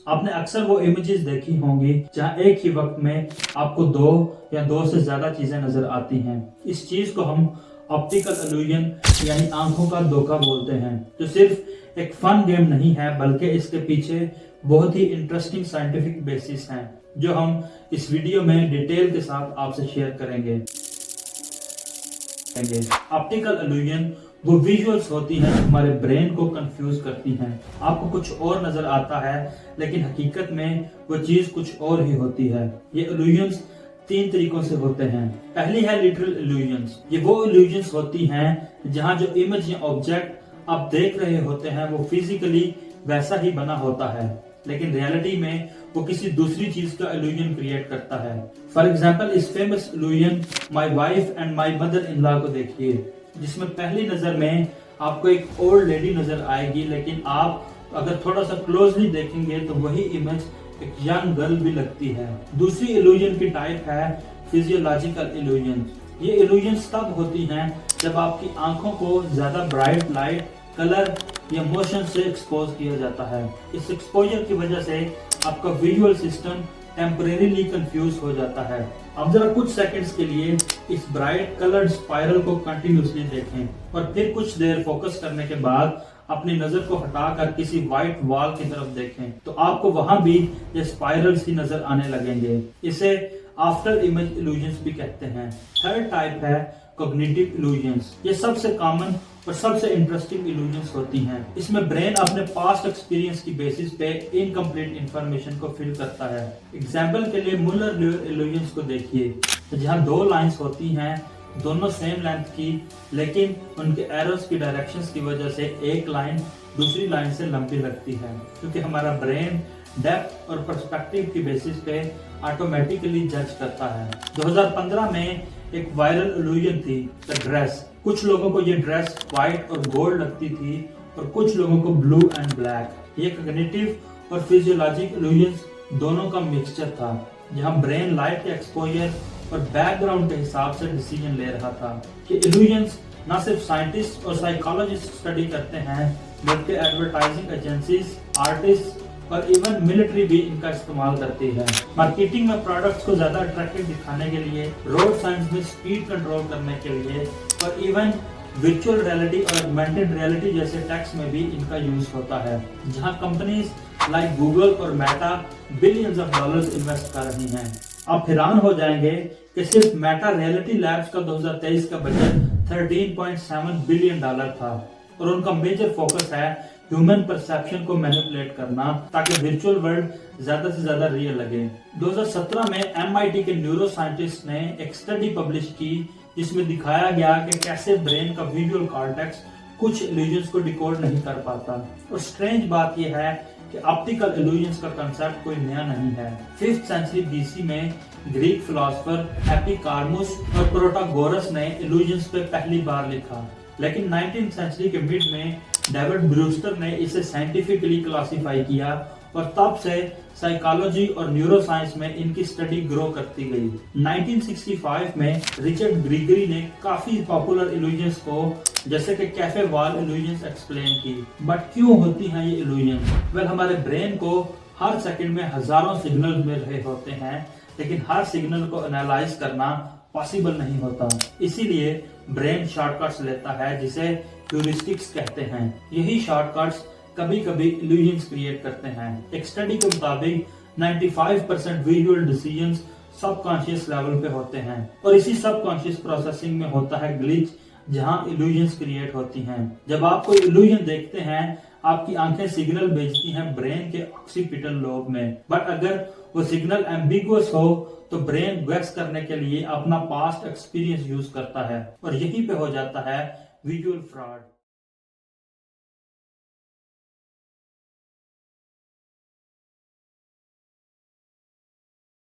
आपने अक्सर वो इमेजेस देखी होंगी जहां एक ही वक्त में आपको दो या दो से ज्यादा चीजें नजर आती हैं। इस चीज को हम ऑप्टिकल इल्यूजन यानी आंखों का धोखा बोलते हैं, जो सिर्फ एक फन गेम नहीं है बल्कि इसके पीछे बहुत ही इंटरेस्टिंग साइंटिफिक बेसिस हैं, जो हम इस वीडियो में डिटेल के साथ आपसे शेयर करेंगे। ऑप्टिकल इल्यूजन वो विजुअल्स होती हैं हमारे ब्रेन को कंफ्यूज करती हैं। आपको कुछ और नजर आता है लेकिन हकीकत में वो चीज कुछ और ही होती है। ये इल्यूजन्स तीन तरीकों से होते हैं। पहली है लिटरल इल्यूजन्स। ये वो इल्यूजन्स होती हैं जहां जो इमेज या ऑब्जेक्ट आप देख रहे होते हैं वो फिजिकली वैसा ही बना होता है, लेकिन रियलिटी में वो किसी दूसरी चीज का इल्यूजन क्रिएट करता है। फॉर एग्जाम्पल इस famous illusion my wife and my mother in law को देखिए, जिसमें पहली नजर में आपको एक ओल्ड लेडी नजर आएगी, लेकिन आप अगर थोड़ा सा क्लोजली देखेंगे तो वही इमेज एक यंग गर्ल भी लगती है। दूसरी इल्यूजन की टाइप है फिजियोलॉजिकल इल्यूजन। ये इल्यूजन्स तब होती हैं जब आपकी आंखों को ज्यादा ब्राइट लाइट, कलर या मोशन से एक्सपोज किया जाता है। इस एक्सपोजर की वजह से आपका विजुअल सिस्टम टेम्परेरीली कंफ्यूज हो जाता है। अब जरा कुछ सेकंड्स के लिए इस ब्राइट कलर्ड स्पाइरल को कंटिन्यूसली देखें और फिर कुछ देर फोकस करने के बाद अपनी नजर को हटाकर किसी व्हाइट वॉल की तरफ देखें, तो आपको वहां भी ये स्पाइरल्स ही नजर आने लगेंगे। इसे आफ्टर इमेज इल्यूजन्स भी कहते हैं। थर्ड टाइप है कॉग्निटिव इल्यूजन्स। ये सबसे कॉमन और सबसे इंटरेस्टिंग इल्यूजन्स होती हैं। इसमें ब्रेन अपने पास्ट एक्सपीरियंस की बेसिस पे इनकम्प्लीट इंफॉर्मेशन को फिल करता है। एग्जाम्पल के लिए मुलर ल्यूर इल्यूजन्स को देखिए, जहां दो लाइंस होती हैं, दोनों सेम लेंथ की, लेकिन उनके एरोस की डायरेक्शंस की वजह से एक लाइन दूसरी लाइन से लंबी लगती है, क्योंकि हमारा ब्रेन डेप्थ और पर्सपेक्टिव की बेसिस पे ऑटोमेटिकली जज करता है। 2015 में एक वायरल इल्यूजन थी द ड्रेस। कुछ लोगों को ये ड्रेस व्हाइट और गोल्ड लगती थी और कुछ लोगों को ब्लू एंड ब्लैक। ये कॉग्निटिव और फिजियोलॉजिक इल्यूजन्स दोनों का मिक्सचर था, जहां ब्रेन लाइट के एक्सपोजर और बैकग्राउंड के हिसाब से डिसीजन ले रहा था। कि इल्यूजन्स न सिर्फ साइंटिस्ट और साइकोलॉजिस्ट स्टडी करते हैं, बल्कि एडवर्टाइजिंग एजेंसीज, आर्टिस्ट और इवन मिलिट्री भी इनका इस्तेमाल करती है। मार्केटिंग में प्रोडक्ट्स को ज्यादा अट्रैक्टिव दिखाने के लिए, रोड साइंस में स्पीड कंट्रोल करने के लिए और इवन वर्चुअल रियलिटी और ऑगमेंटेड रियलिटी जैसे टेक्स में भी इनका यूज होता है, जहां कंपनीज लाइक गूगल और Meta billions of dollars invest कर रही हैं। आप हैरान हो जाएंगे कि सिर्फ मेटा रियलिटी लैब्स का 2023 का बजट 13.7 बिलियन डॉलर था और उनका मेजर फोकस है ह्यूमन परसेप्शन को मैनिपुलेट करना, ताकि वर्चुअल वर्ल्ड ज्यादा से ज्यादा रियल लगे। 2017 में MIT के न्यूरो साइंटिस्ट ने एक स्टडी पब्लिश की, जिसमें दिखाया गया कि कैसे ब्रेन का विजुअल कॉर्टेक्स कुछ इल्यूजन्स को डिकोड नहीं कर पाता। और स्ट्रेंज बात यह है कि ऑप्टिकल इल्यूजन्स का कंसेप्ट कोई नया नहीं है। 5th सेंचुरी BC में ग्रीक फिलोसोफर एपिकार्मुस और प्रोटागोरस ने इल्यूजन्स पे पहली बार लिखा, लेकिन 19th सेंचुरी के मिड में डेविड ब्रूस्टर ने इसे साइंटिफिकली क्लासिफाई किया और तब से साइकोलॉजी और न्यूरोसाइंस में इनकी स्टडी ग्रो करती गई। 1965 में रिचर्ड ग्रीगरी ने काफी पॉपुलर इल्यूजन्स को, जैसे कि कैफे वॉल इल्यूजन्स, एक्सप्लेन की। बट क्यों होती हैं ये इल्यूजन्स? वेल, हमारे ब्रेन को हर सेकंड में हजारों सिग्नल मिल रहे होते हैं, लेकिन हर सिग्नल को एनालाइज करना पॉसिबल नहीं होता। इसीलिए ब्रेन शॉर्टकट्स लेता है, जिसे ह्यूरिस्टिक्स कहते हैं। यही शॉर्टकट्स कभी कभी इल्यूजन्स क्रिएट करते हैं। एक स्टडी के मुताबिक 95% विजुअल डिसीजंस सबकॉन्शियस लेवल पे होते हैं और इसी सबकॉन्शियस प्रोसेसिंग में होता है ग्लिच, जहां इल्यूजन्स क्रिएट होती हैं। जब आप कोई इल्यूजन देखते हैं, आपकी आंखें सिग्नल भेजती हैं ब्रेन के ऑक्सीपिटल लोब में, बट अगर वो सिग्नल एम्बिगुअस हो तो ब्रेन गेस करने के लिए अपना पास्ट एक्सपीरियंस यूज करता है और यहीं पे हो जाता है विजुअल फ्रॉड।